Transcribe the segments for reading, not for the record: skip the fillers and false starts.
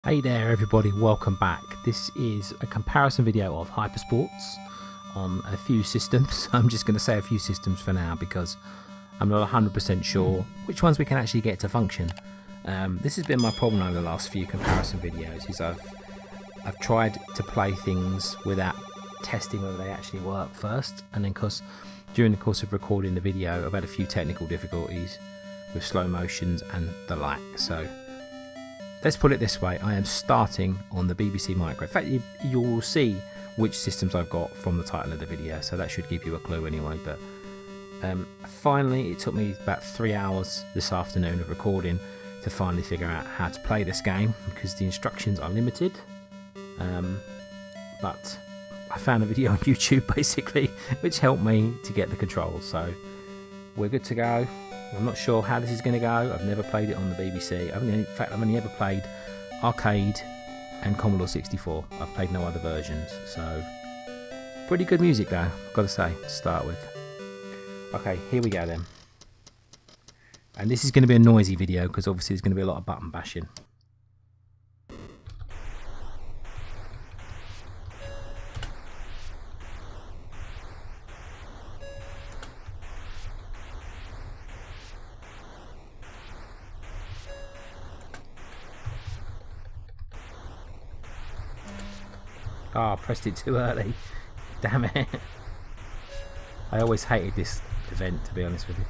Hey there everybody, welcome back. This is a comparison video of Hypersports on a few systems. I'm just going to say a few systems for now because I'm not 100% sure which ones we can actually get to function. This has been my problem over the last few comparison videos, is I've tried to play things without testing whether they actually work first, and then during the course of recording the video I've had a few technical difficulties with slow motions and the like. So let's put it this way, I am starting on the BBC Micro. In fact, you'll see which systems I've got from the title of the video, so that should give you a clue anyway. But finally, it took me about 3 hours this afternoon of recording to finally figure out how to play this game, because the instructions are limited. But I found a video on YouTube basically, which helped me to get the controls, so we're good to go. I'm not sure how this is going to go. I've never played it on the BBC. In fact, I've only ever played Arcade and Commodore 64. I've played no other versions. So, pretty good music though, I've got to say, to start with. Okay, here we go then. And this is going to be a noisy video because obviously there's going to be a lot of button bashing. Oh, I pressed it too early. Damn it. I always hated this event, to be honest with you.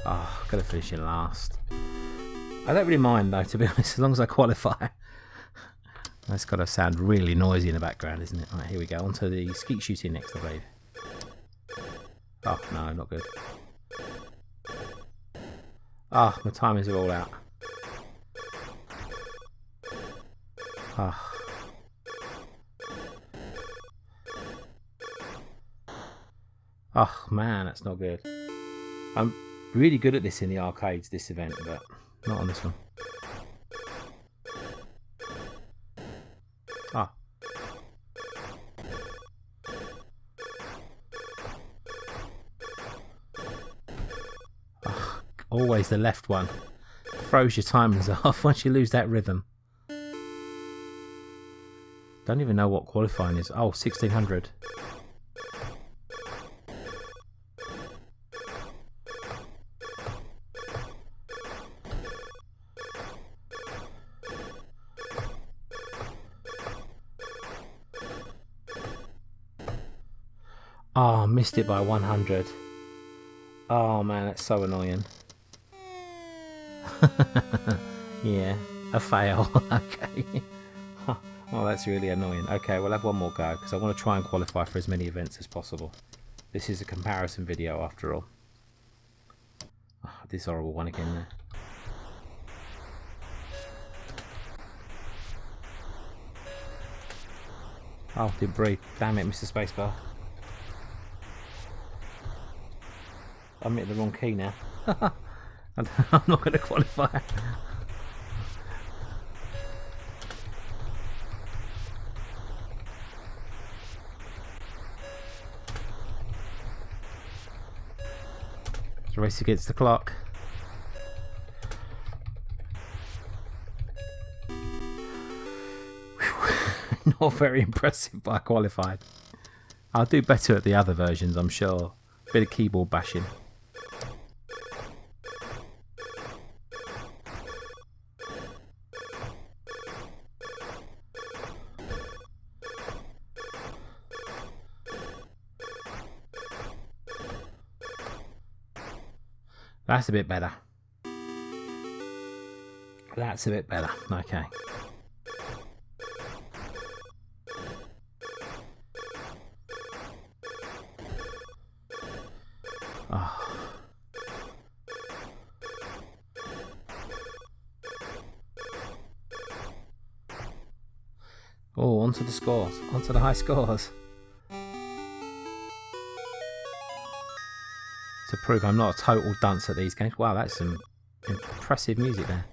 Oh, I've got to finish in last. I don't really mind though, to be honest, as long as I qualify. That's got to sound really noisy in the background, isn't it? Right, here we go. On to the skeet shooting next, I believe. Oh, no, not good. Ah, my timers are all out. Ah. Oh man, that's not good. I'm really good at this in the arcades, this event, but not on this one. Ah. Always the left one throws your timings off once you lose that rhythm. Don't even know what qualifying is. Oh, 1600. Oh, missed it by 100. Oh man, that's so annoying. Yeah, a fail. Okay. Oh, that's really annoying. Okay, we'll have one more go because I want to try and qualify for as many events as possible. This is a comparison video after all. Oh, this horrible one again there. Oh, didn't breathe. Damn it, Mr. Spacebar. I'm hitting the wrong key now. I'm not going to qualify. It's a race against the clock. Not very impressive, but I qualified. I'll do better at the other versions, I'm sure. Bit of keyboard bashing. That's a bit better. That's a bit better. Okay. Oh. Oh, onto the scores. Onto the high scores. To prove I'm not a total dunce at these games. Wow, that's some impressive music there.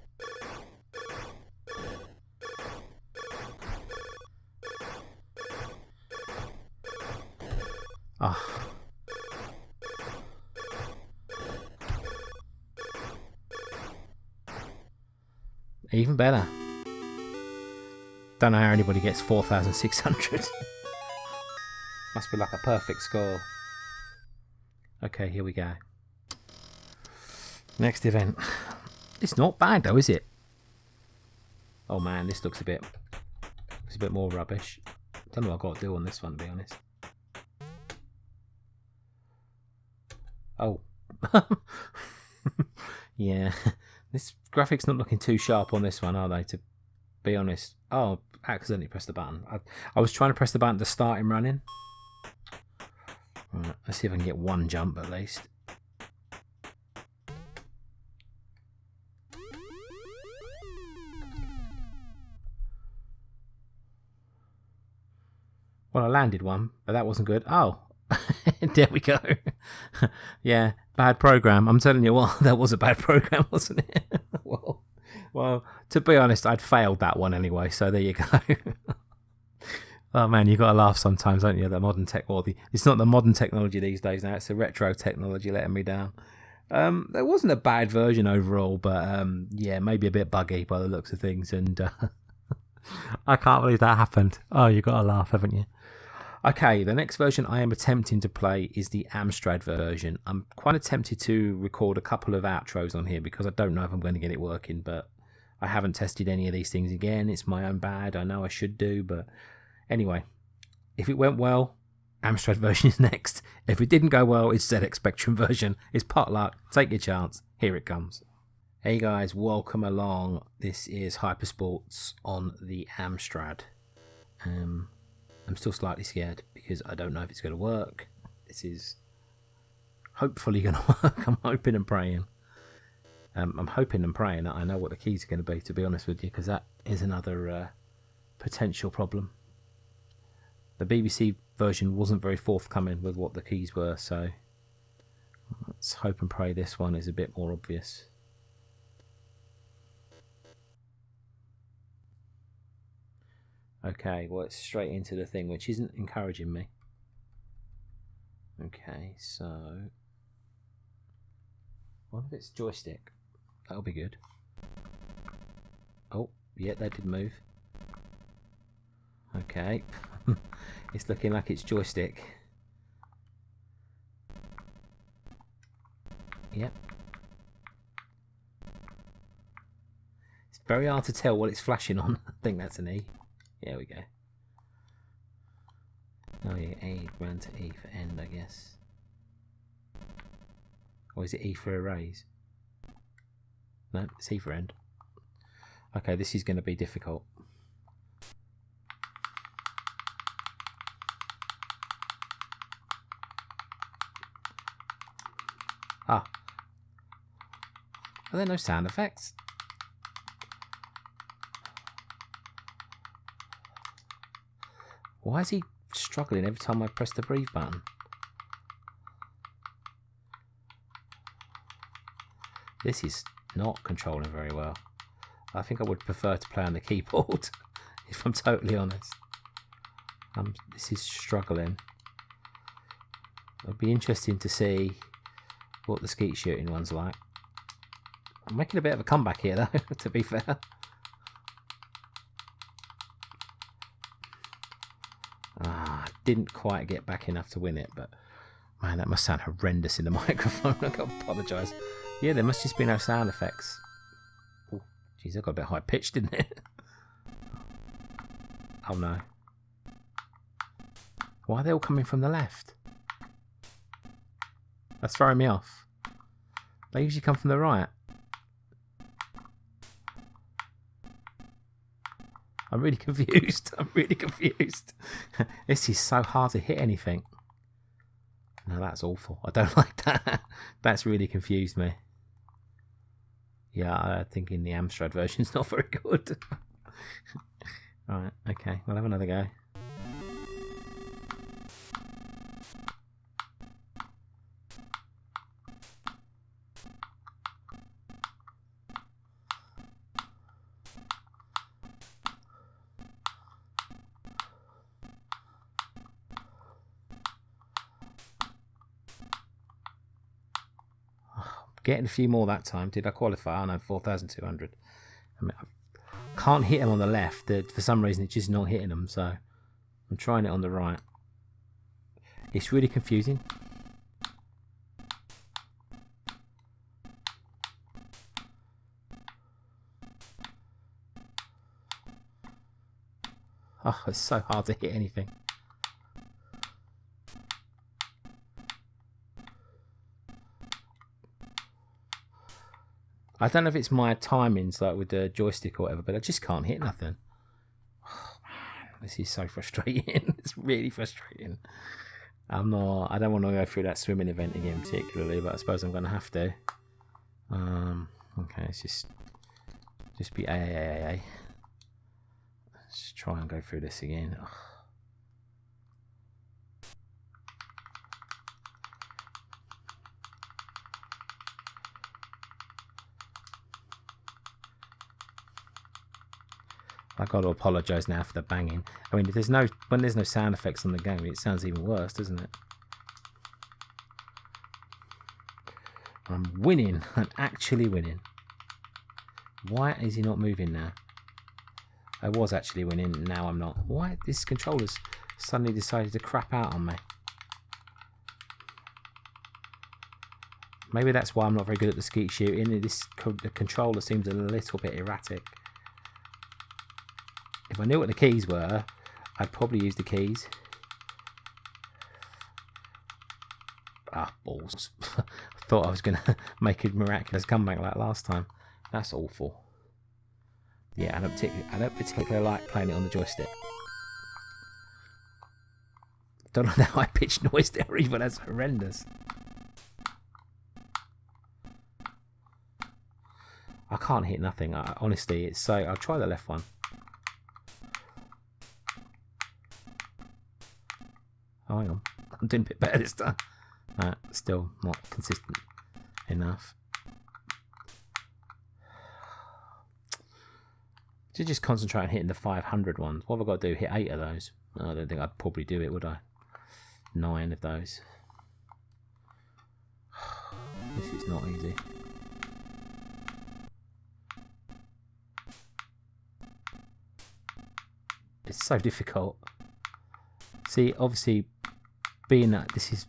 Oh. Even better. Don't know how anybody gets 4,600. Must be like a perfect score. Okay, here we go. Next event. It's not bad though, is it? Oh man, this looks a bit more rubbish. Don't know what I've got to do on this one, to be honest. Oh. Yeah. This graphic's not looking too sharp on this one, are they, to be honest? Oh, I accidentally pressed the button. I was trying to press the button to start him running. Right, let's see if I can get one jump at least. Well, I landed one, but that wasn't good. Oh, there we go. Yeah, bad program. I'm telling you what, that was a bad program, wasn't it? Well, to be honest, I'd failed that one anyway, so there you go. Oh man, you got to laugh sometimes, don't you? The modern tech, it's not the modern technology these days now. It's the retro technology letting me down. There wasn't a bad version overall, but yeah, maybe a bit buggy by the looks of things. And I can't believe that happened. Oh, you got to laugh, haven't you? Okay, the next version I am attempting to play is the Amstrad version. I'm quite tempted to record a couple of outros on here because I don't know if I'm going to get it working, but I haven't tested any of these things again. It's my own bad. I know I should do, but anyway, if it went well, Amstrad version is next. If it didn't go well, it's ZX Spectrum version. It's pot luck. Take your chance. Here it comes. Hey guys, welcome along. This is Hypersports on the Amstrad. I'm still slightly scared because I don't know if it's going to work. This is hopefully going to work. I'm hoping and praying. I'm hoping and praying that I know what the keys are going to be, to be honest with you, because that is another potential problem. The BBC version wasn't very forthcoming with what the keys were, so let's hope and pray this one is a bit more obvious. Okay, well, it's straight into the thing, which isn't encouraging me. Okay, so what if it's joystick? That'll be good. Oh, yeah, that did move. Okay, it's looking like it's joystick. Yep. It's very hard to tell what it's flashing on. I think that's an E. There we go. Oh yeah, A ran to E for end, I guess. Or is it E for erase? No, it's E for end. Okay, this is going to be difficult. Ah. Are there no sound effects? Why is he struggling every time I press the breathe button? This is not controlling very well. I think I would prefer to play on the keyboard, if I'm totally honest. This is struggling. It'll be interesting to see what the skeet shooting one's like. I'm making a bit of a comeback here though, to be fair. Didn't quite get back enough to win it, but man, that must sound horrendous in the microphone. I gotta apologise. Yeah, there must just be no sound effects. Oh, geez, I got a bit high pitched, didn't it? Oh no. Why are they all coming from the left? That's throwing me off. They usually come from the right. I'm really confused. I'm really confused. This is so hard to hit anything. No, that's awful. I don't like that. That's really confused me. Yeah, I think in the Amstrad version it's not very good. Alright, okay. We'll have another go. Getting a few more that time. Did I qualify? I know, 4,200. I mean, I've Can't hit them on the left. For some reason, it's just not hitting them. So I'm trying it on the right. It's really confusing. Oh, it's so hard to hit anything. I don't know if it's my timings, like with the joystick or whatever, but I just can't hit nothing. Oh, man, this is so frustrating. It's really frustrating. I don't want to go through that swimming event again particularly, but I suppose I'm going to have to. Okay, let's just be A. Let's try and go through this again. Ugh. I got to apologise now for the banging. I mean, when there's no sound effects on the game, it sounds even worse, doesn't it? I'm winning. I'm actually winning. Why is he not moving now? I was actually winning, now I'm not. Why this controller's suddenly decided to crap out on me? Maybe that's why I'm not very good at the skeet shooting. The controller seems a little bit erratic. If I knew what the keys were, I'd probably use the keys. Ah, balls. I thought I was going to make a miraculous comeback like last time. That's awful. Yeah, I don't particularly like playing it on the joystick. Don't know how I pitch noise there either, that's horrendous. I can't hit nothing, honestly, it's so... I'll try the left one. Oh, hang on. I'm doing a bit better this time. Still not consistent enough. To just concentrate on hitting the 500 ones. What have I got to do? Hit 8 of those? I don't think I'd probably do it, would I? 9 of those. This is not easy. It's so difficult. See, obviously, being that this is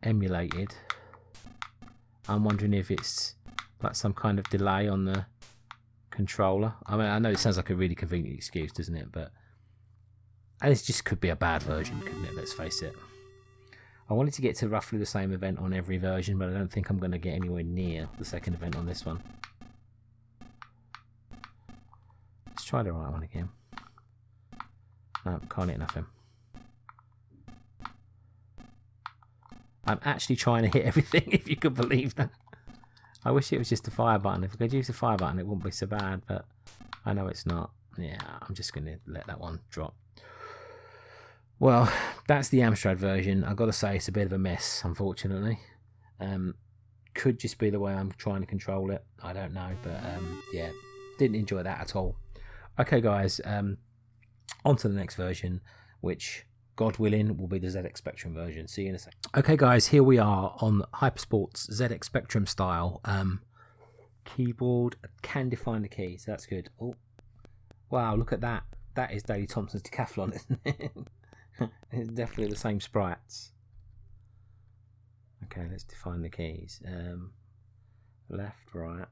emulated, I'm wondering if it's like some kind of delay on the controller. I mean, I know it sounds like a really convenient excuse, doesn't it? But this just could be a bad version, couldn't it? Let's face it. I wanted to get to roughly the same event on every version, but I don't think I'm going to get anywhere near the second event on this one. Let's try the right one again. No, can't hit nothing. I'm actually trying to hit everything, if you could believe that. I wish it was just the fire button. If I could use the fire button, it wouldn't be so bad, but I know it's not. Yeah, I'm just going to let that one drop. Well, that's the Amstrad version. I've got to say it's a bit of a mess, unfortunately. Could just be the way I'm trying to control it. I don't know, but yeah, didn't enjoy that at all. Okay, guys, on to the next version, which, God willing, will be the ZX Spectrum version. See you in a second. Okay, guys, here we are on Hypersports ZX Spectrum style. Keyboard can define the keys. That's good. Oh, wow, look at that. That is Daley Thompson's Decathlon, isn't it? It's definitely the same sprites. Okay, let's define the keys. Left, right.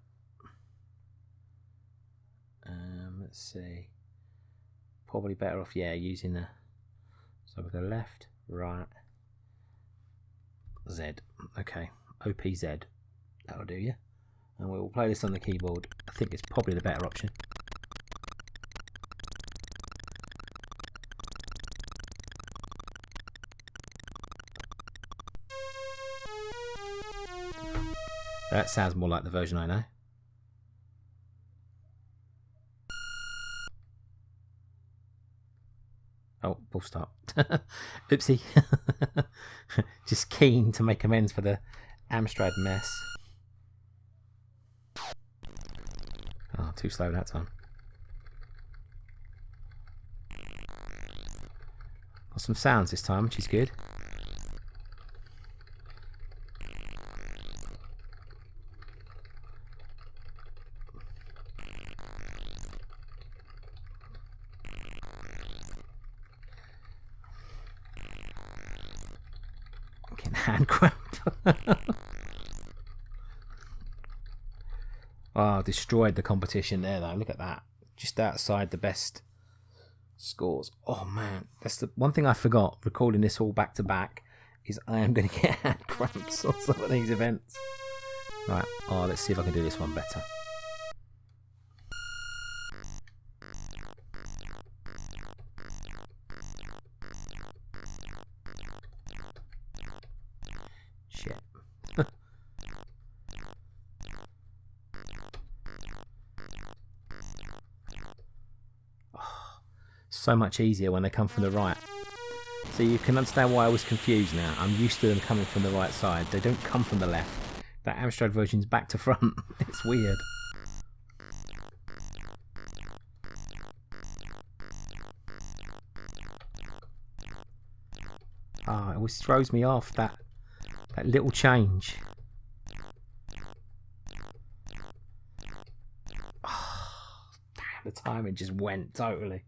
Let's see. Probably better off, yeah, using the... So we go left, right, Z. Okay, OPZ. That'll do you. And we will play this on the keyboard. I think it's probably the better option. That sounds more like the version I know. Oh, full stop. Oopsie. Just keen to make amends for the Amstrad mess. Oh, too slow that time. Got some sounds this time, which is good. hand cramp. Oh, destroyed the competition there though. Look at that. Just outside the best scores. Oh man, that's the one thing I forgot recording this all back to back is I am going to get hand cramps on some of these events. Right, oh, let's see if I can do this one better. Shit. Oh, so much easier when they come from the right. So you can understand why I was confused now. I'm used to them coming from the right side. They don't come from the left. That Amstrad version's back to front. It's weird. Ah, it always throws me off, that little change. Oh, damn, the timing just went totally.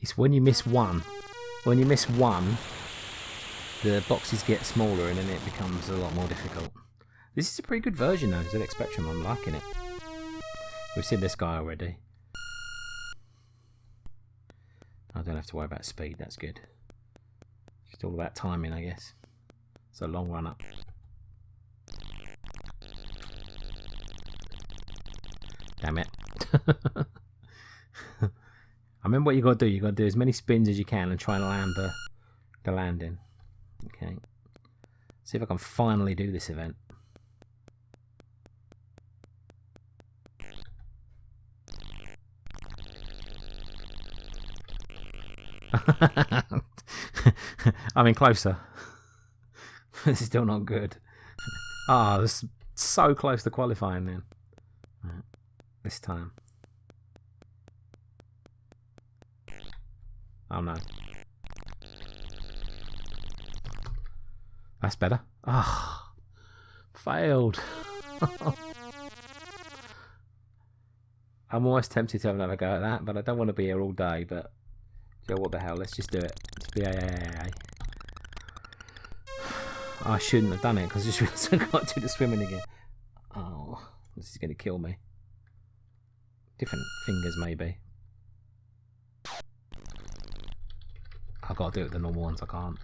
It's when you miss one. When you miss one, the boxes get smaller and then it becomes a lot more difficult. This is a pretty good version though, ZX Spectrum. I'm liking it. We've seen this guy already. I don't have to worry about speed, that's good. It's all about timing, I guess. It's a long run up. Damn it. I remember what you got to do. You got to do as many spins as you can and try and land the landing. Okay. See if I can finally do this event. I mean, closer. This is still not good. Ah, oh, this so close to qualifying then. Right. This time. Oh no. That's better. Ah, oh, failed. I'm almost tempted to have another go at that, but I don't want to be here all day. But you know, what the hell? Let's just do it. It's BAAA. I shouldn't have done it because I just realised I got to do the swimming again. Oh, this is going to kill me. Different fingers, maybe. I've got to do it with the normal ones, I can't.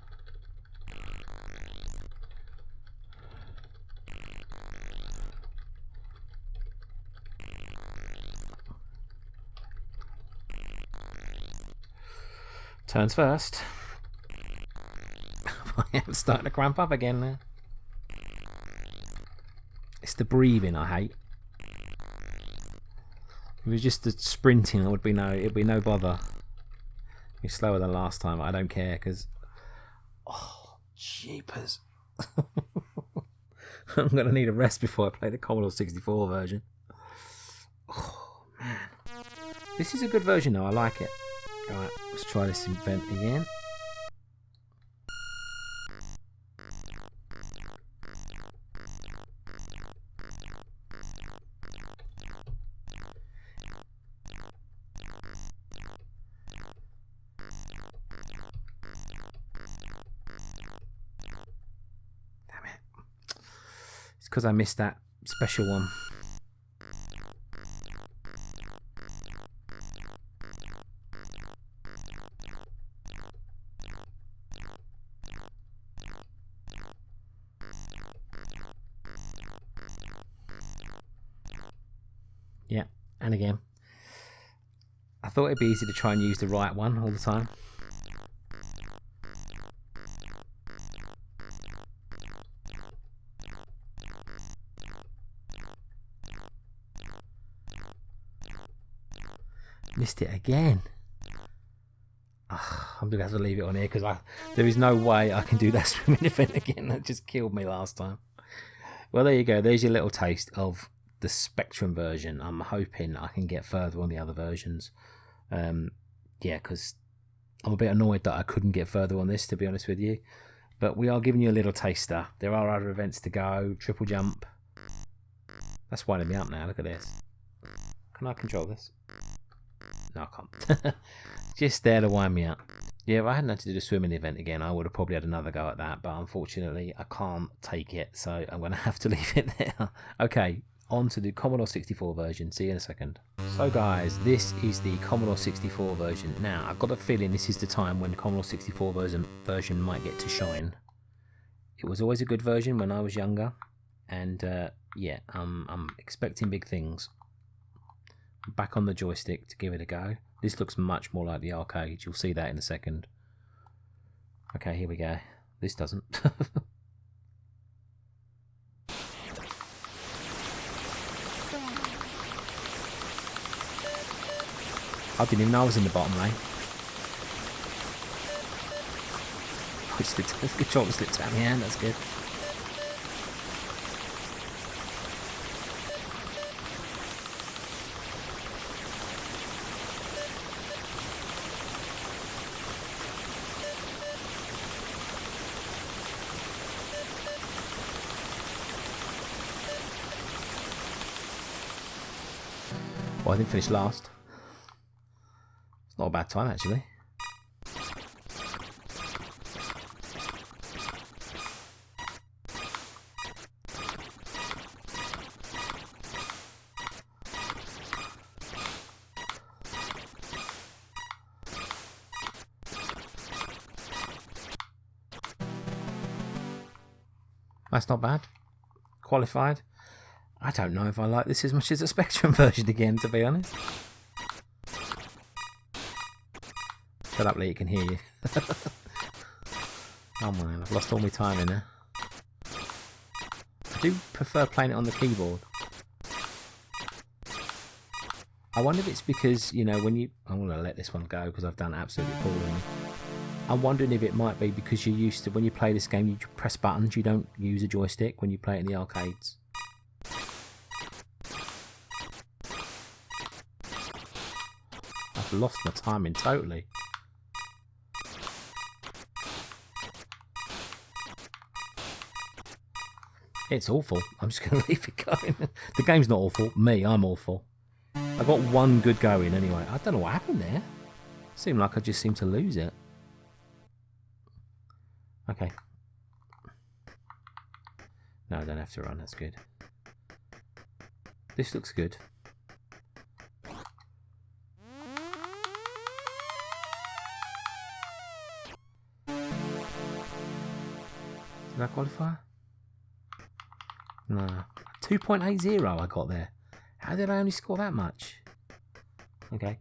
Turns first. I am starting to cramp up again now. It's the breathing I hate. If it was just the sprinting, it'd be no bother. Be slower than last time. I don't care because, oh, jeepers! I'm gonna need a rest before I play the Commodore 64 version. Oh man, this is a good version though. I like it. All right, let's try this event again. Because I missed that special one. Yeah, and again. I thought it'd be easy to try and use the right one all the time. Missed it again. I'm gonna have to leave it on here because there is no way I can do that swimming event again. That just killed me last time. Well, there you go. There's your little taste of the Spectrum version. I'm hoping I can get further on the other versions. Yeah, because I'm a bit annoyed that I couldn't get further on this, to be honest with you. But we are giving you a little taster. There are other events to go. Triple jump. That's winding me up now. Look at this. Can I control this? No, I can't. Just there to wind me up. Yeah, if I hadn't had to do the swimming event again, I would have probably had another go at that. But unfortunately, I can't take it. So I'm going to have to leave it there. Okay, on to the Commodore 64 version. See you in a second. So guys, this is the Commodore 64 version. Now, I've got a feeling this is the time when the Commodore 64 version might get to shine. It was always a good version when I was younger. And yeah, I'm expecting big things. Back on the joystick to give it a go. This looks much more like the arcade. You'll see that in a second. Okay, here we go. This doesn't. I didn't even know I was in the bottom lane. The controller slipped out of my hand, that's good. Well, I didn't finish last. It's not a bad time, actually. That's not bad. Qualified. I don't know if I like this as much as the Spectrum version again, to be honest. Shut up, Lee, you can hear you. Oh man, I've lost all my time in there. I do prefer playing it on the keyboard. I wonder if it's because, you know, when you... I'm going to let this one go because I've done absolutely poorly. I'm wondering if it might be because you're used to, when you play this game, you press buttons, you don't use a joystick when you play it in the arcades. I've lost my timing totally. It's awful. I'm just going to leave it going. The game's not awful. Me, I'm awful. I got one good go in anyway. I don't know what happened there. Seemed like I just seemed to lose it. Okay. No, I don't have to run. That's good. This looks good. Did I qualify? No. 2.80 I got there. How did I only score that much? Okay.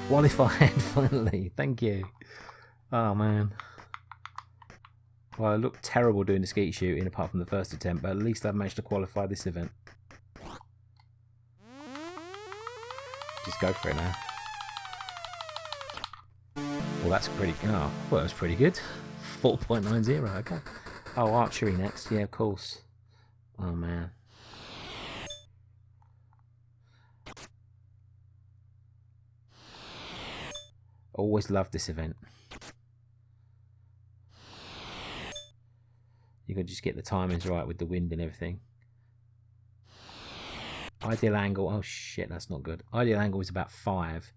Qualified finally. Thank you. Oh man. Well, I looked terrible doing the skeet shooting apart from the first attempt, but at least I've managed to qualify this event. Just go for it now. Well, that's pretty... Oh, well, that was pretty good. 4.90, okay. Oh, archery next. Yeah, of course. Oh, man. Always loved this event. You can just get the timings right with the wind and everything. Ideal angle, oh shit, that's not good. Ideal angle is about 5.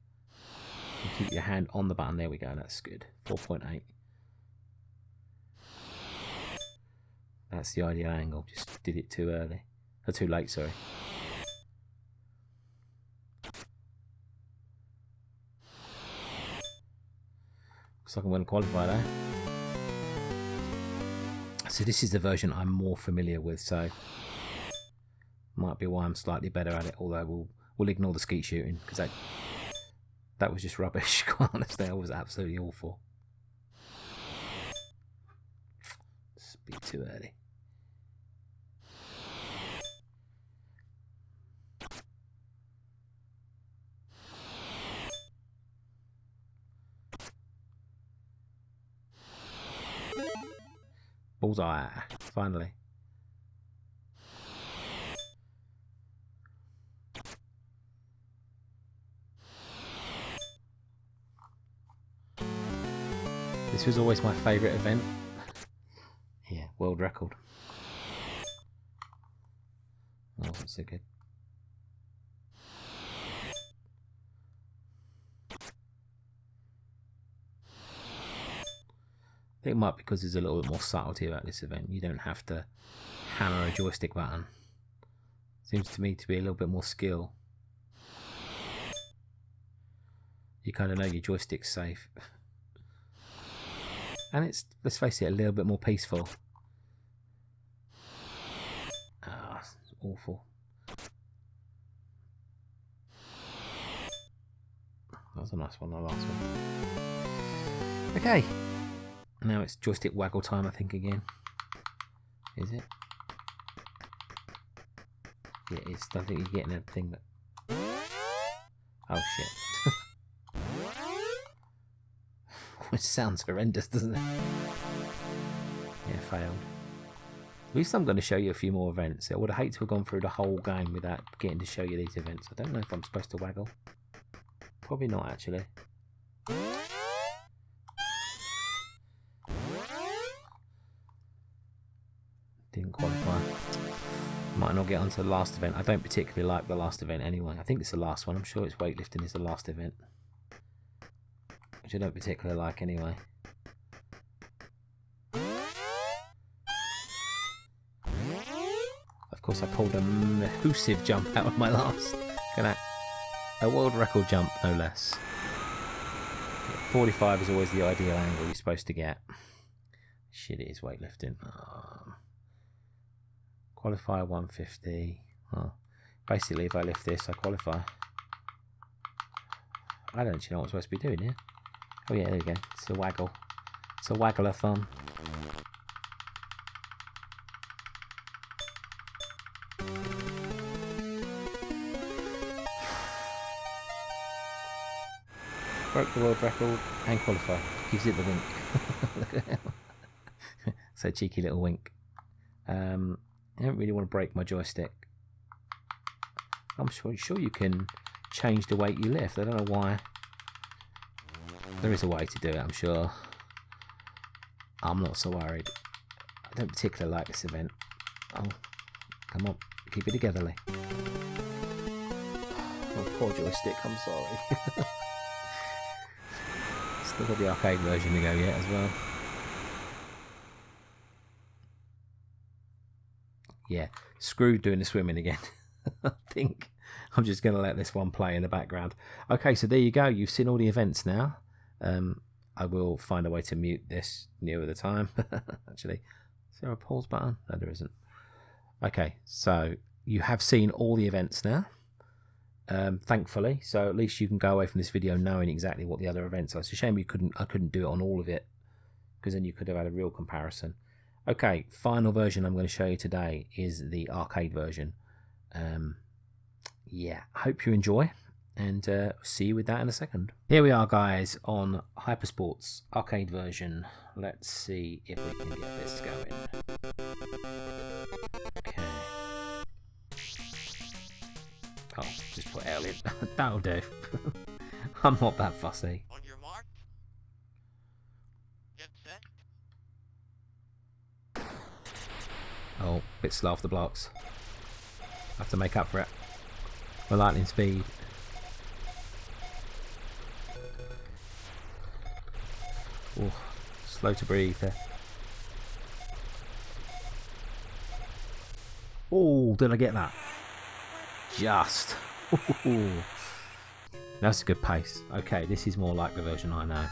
You keep your hand on the button, there we go, that's good. 4.8. That's the ideal angle, just did it too early. Or too late, sorry. Looks like I'm going to qualify there. So this is the version I'm more familiar with, so... Might be why I'm slightly better at it, although we'll ignore the skeet shooting, because that was just rubbish, quite honestly. That was absolutely awful. It's a bit too early. Bullseye. finally. This was always my favourite event. Yeah, world record. Oh, that's so good. I think it might be because there's a little bit more subtlety about this event. You don't have to hammer a joystick button. Seems to me to be a little bit more skill. You kind of know your joystick's safe. And it's, let's face it, a little bit more peaceful. Ah, it's awful. That was a nice one, the last one. Okay. Now it's joystick waggle time, I think, again. Is it? Yeah, it is. I think you're getting a thing that... Oh, shit. Which sounds horrendous, doesn't it? Yeah, failed. At least I'm going to show you a few more events. I would hate to have gone through the whole game without getting to show you these events. I don't know if I'm supposed to waggle. Probably not, actually. Didn't qualify. Might not get onto the last event. I don't particularly like the last event anyway. I think it's the last one. I'm sure it's weightlifting is the last event. Which I don't particularly like anyway. Of course, I pulled a massive jump out of my last. A world record jump, no less. 45 is always the ideal angle you're supposed to get. Shit, it is weightlifting. Qualify 150. Oh. Basically, if I lift this, I qualify. I don't actually know what I'm supposed to be doing here. Oh yeah, there we go. It's a waggle. It's a waggle-a-thon. Broke the world record and qualified. Gives it the wink. Look at him. So cheeky little wink. I don't really want to break my joystick. I'm sure you can change the weight you lift. I don't know why. There is a way to do it, I'm sure. I'm not so worried. I don't particularly like this event. Oh, come on. Keep it together, Lee. Oh, poor joystick, I'm sorry. Still got the arcade version to go yet as well. Yeah, screw doing the swimming again. I think I'm just going to let this one play in the background. Okay, so there you go. You've seen all the events now. I will find a way to mute this nearer the time. Actually, is there a pause button? No, there isn't. Okay, so you have seen all the events now. Thankfully, so at least you can go away from this video knowing exactly what the other events are. It's a shame I couldn't do it on all of it, because then you could have had a real comparison. Okay, final version I'm going to show you today is the arcade version. Yeah, hope you enjoy, and see you with that in a second. Here we are, guys, on Hypersports arcade version. Let's see if we can get this going. Okay. Oh, just put L in. That'll do. I'm not that fussy. On your mark. Get set. Oh, a bit slow off the blocks. Have to make up for it. My lightning speed. Oh, slow to breathe there. Oh, did I get that? Just. Ooh. That's a good pace. Okay, this is more like the version I know.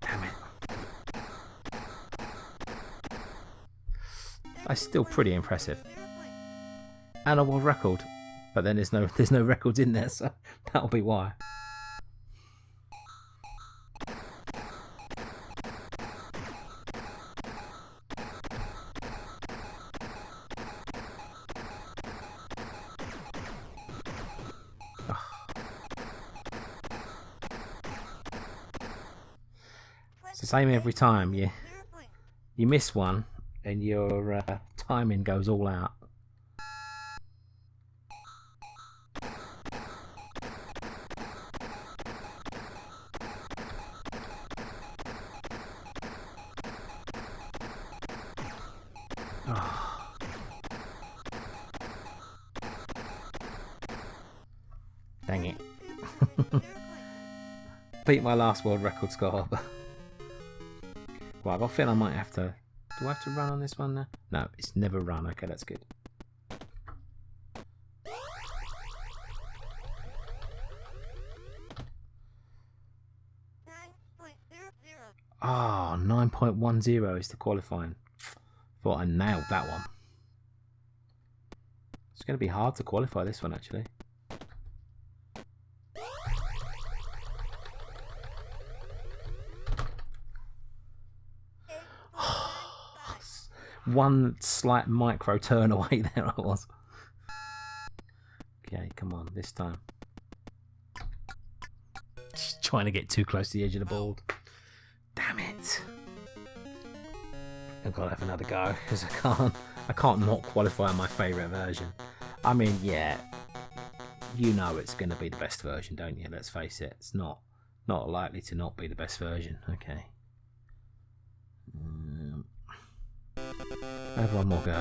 Damn it. That's still pretty impressive. And a world record. But then there's no records in there, so that'll be why. It's the same every time. You miss one and your timing goes all out. Oh. Dang it. Beat my last world record score. Well, I've got a feeling I might have to... Do I have to run on this one now? No, it's never run. Okay, that's good. Ah, 9.10 is the qualifying. Thought I nailed that one. It's going to be hard to qualify this one, actually. One slight micro turn away there I was. Okay, come on, this time. Just trying to get too close to the edge of the board. Damn it. I've got to have another go, because I can't not qualify my favourite version. I mean, yeah, you know it's going to be the best version, don't you? Let's face it, it's not likely to not be the best version. Okay. I have one more go.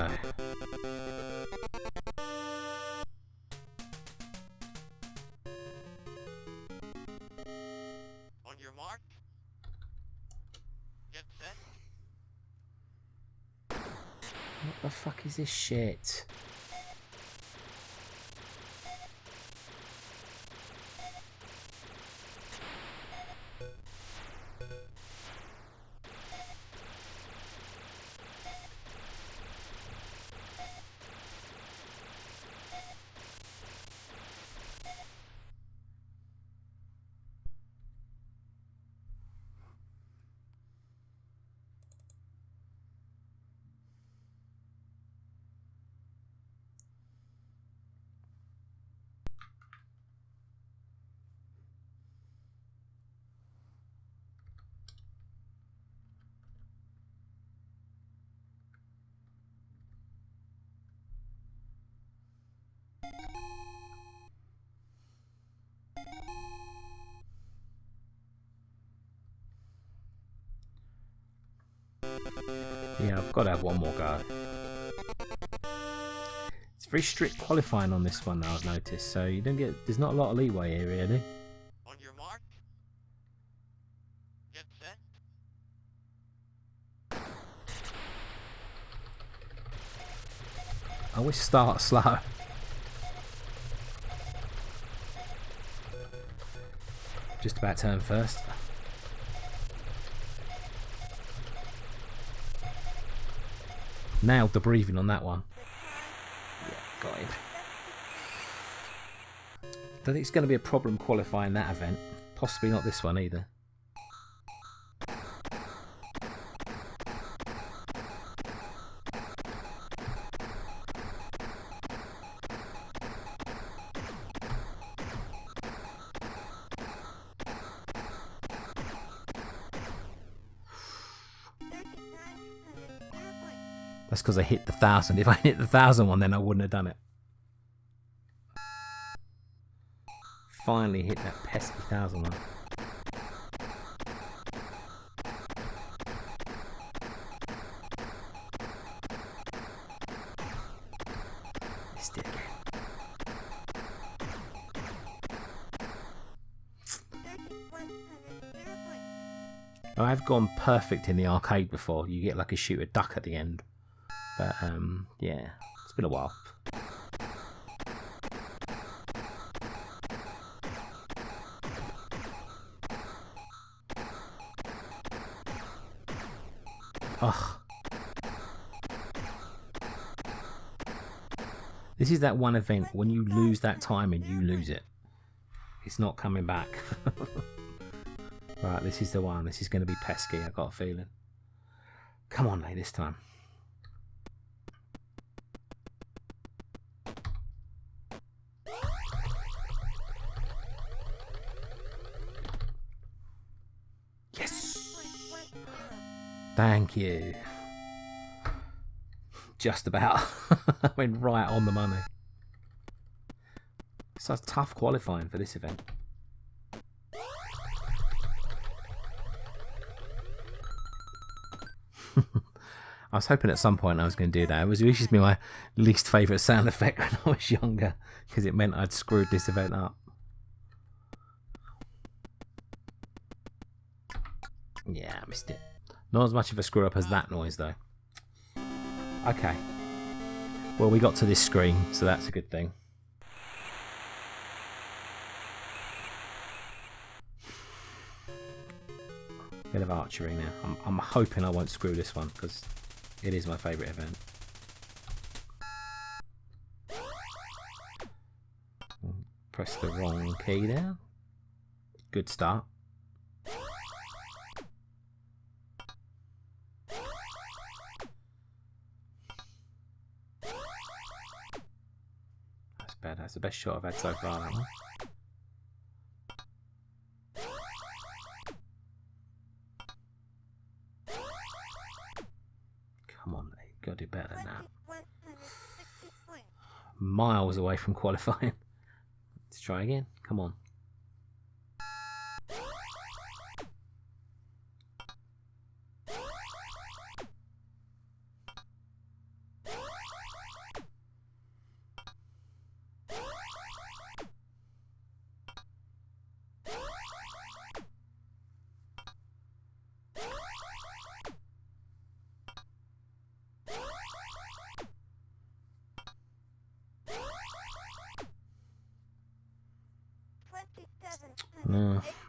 On your mark. Get set. What the fuck is this shit? Yeah, I've got to have one more go. It's very strict qualifying on this one, I've noticed, so you don't get. There's not a lot of leeway here, really. On your mark. Get set. I always start slow. Just about turn first. Nailed the breathing on that one. Yeah, got him. Don't think it's going to be a problem qualifying that event. Possibly not this one either. That's because I hit the 1,000. If I hit the 1,000 one, then I wouldn't have done it. Finally hit that pesky 1,000 one. Missed it again. I've gone perfect in the arcade before. You get like a shoot a duck at the end. But, yeah, it's been a while. Ugh. This is that one event, when you lose that timing, you lose it. It's not coming back. Right, this is the one. This is going to be pesky, I've got a feeling. Come on, mate, this time. Thank you. Just about. I went right on the money. So it's tough qualifying for this event. I was hoping at some point I was going to do that. It was usually my least favourite sound effect when I was younger, because it meant I'd screwed this event up. Yeah, I missed it. Not as much of a screw up as that noise though. Okay. Well, we got to this screen, so that's a good thing. Bit of archery now. I'm hoping I won't screw this one, because it is my favourite event. Press the wrong key there. Good start. That's bad. That's the best shot I've had so far, that one. Come on, mate. You've got to do better than that. Miles away from qualifying. Let's try again. Come on.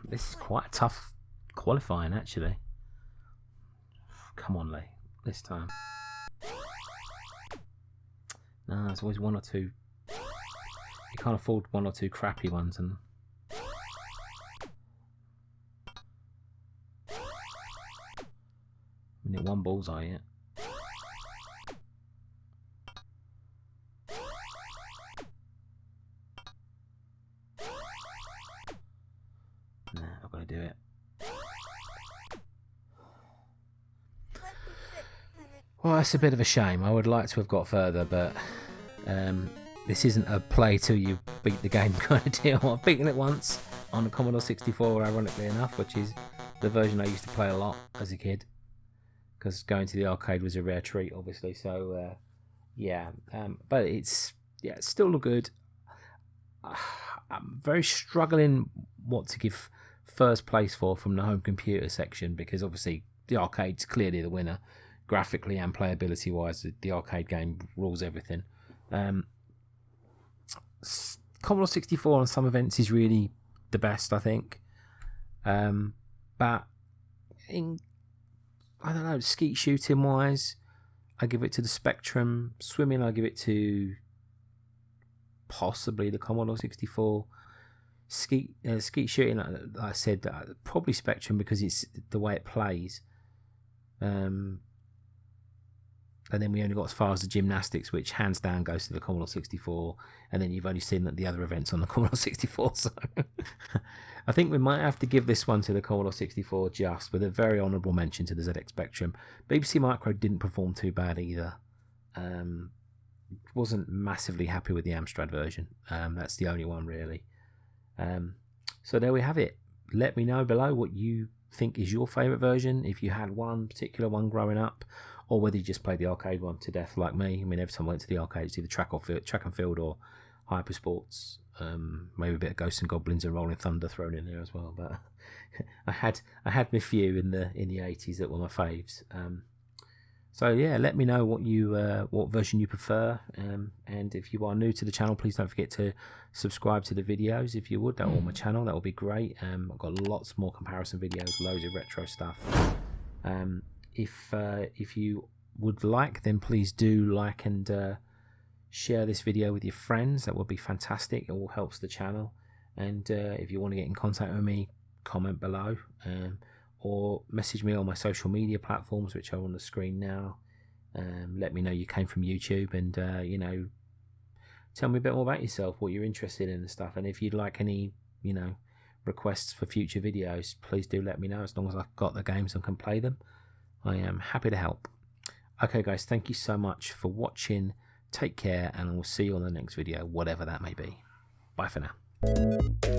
This is quite a tough qualifying, actually. Come on, Lee. This time. No, there's always one or two. You can't afford one or two crappy ones, and we need one bullseye yet. I've got to do it. Well, that's a bit of a shame. I would like to have got further, but this isn't a play till you beat the game kind of deal. I've beaten it once on the Commodore 64, ironically enough, which is the version I used to play a lot as a kid, because going to the arcade was a rare treat, obviously. So yeah, but it's still good. I'm very struggling what to give first place for from the home computer section, because obviously the arcade's clearly the winner, graphically and playability wise. The arcade game rules everything. Commodore 64 on some events is really the best, I think, but in, I don't know, skeet shooting wise, I give it to the Spectrum. Swimming, I give it to possibly the Commodore 64. Skeet shooting, like I said, probably Spectrum, because it's the way it plays. And then we only got as far as the gymnastics, which hands down goes to the Commodore 64. And then you've only seen the other events on the Commodore 64. So I think we might have to give this one to the Commodore 64, just with a very honourable mention to the ZX Spectrum. BBC Micro didn't perform too bad either. Wasn't massively happy with the Amstrad version. That's the only one really. So there we have it. Let me know below what you think is your favourite version, if you had one particular one growing up, or whether you just played the arcade one to death like me. I mean, every time I went to the arcade, it's either track and field or hyper sports. Maybe a bit of Ghosts and Goblins and Rolling Thunder thrown in there as well. But I had my few in the 80s that were my faves. So yeah, let me know what version you prefer, and if you are new to the channel, please don't forget to subscribe to the videos if you would. That will my channel, that would be great. I've got lots more comparison videos, loads of retro stuff. If you would like, then please do like and share this video with your friends. That would be fantastic. It all helps the channel. And if you want to get in contact with me, comment below. Or message me on my social media platforms, which are on the screen now. Let me know you came from YouTube, and tell me a bit more about yourself, what you're interested in and stuff. And if you'd like any requests for future videos, please do let me know. As long as I've got the games and can play them, I am happy to help. Okay guys, thank you so much for watching. Take care, and I will see you on the next video, whatever that may be. Bye for now.